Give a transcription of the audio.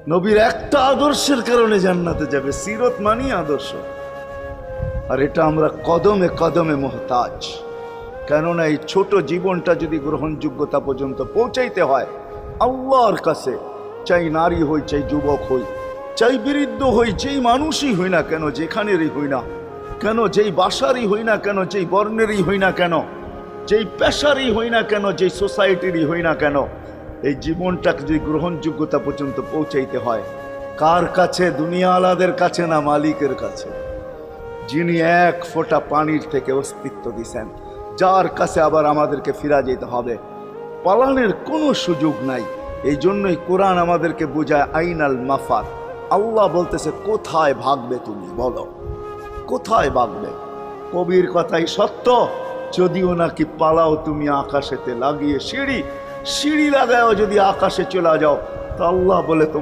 নবীর একটা আদর্শের কারণে জান্নাতে যাবে। সিরত মানি আদর্শ। আর এটা আমরা কদমে কদমে মোহতাজ। কেননা এই ছোট জীবনটা যদি গ্রহণযোগ্যতা পর্যন্ত পৌঁছাইতে হয় আল্লাহর কাছে, চাই নারী হই, চাই যুবক হই, চাই বৃদ্ধ হই, যেই মানুষই হই না কেন, যেখানেরই হই না কেন, যেই বাসারই হই না কেন, যেই বর্ণেরই হই না কেন, যেই পেশারই হই না কেন, যেই সোসাইটিরই হই না কেন, এই জীবনটাকে যদি গ্রহণযোগ্যতা পর্যন্ত পৌঁছাইতে হয় কার কাছে? দুনিয়াওয়ালাদের কাছে না, মালিকের কাছে, যিনি এক ফোঁটা পানির থেকে অস্তিত্ব দিছেন, যার কাছে আবার আমাদেরকে ফিরা যেতে হবে। পালানের কোনো সুযোগ নাই। এই জন্যই কোরআন আমাদেরকে বোঝায় আইনাল মাফার। আল্লাহ বলতেছে কোথায় ভাগবে তুমি, বলো কোথায় ভাগবে? কবির কথাই সত্য, যদিও নাকি পালাও তুমি আকাশেতে লাগিয়ে সিঁড়ি, সিঁড়ি লাগাও যদি আকাশে চলে যাও, তো আল্লাহ বলে তোমার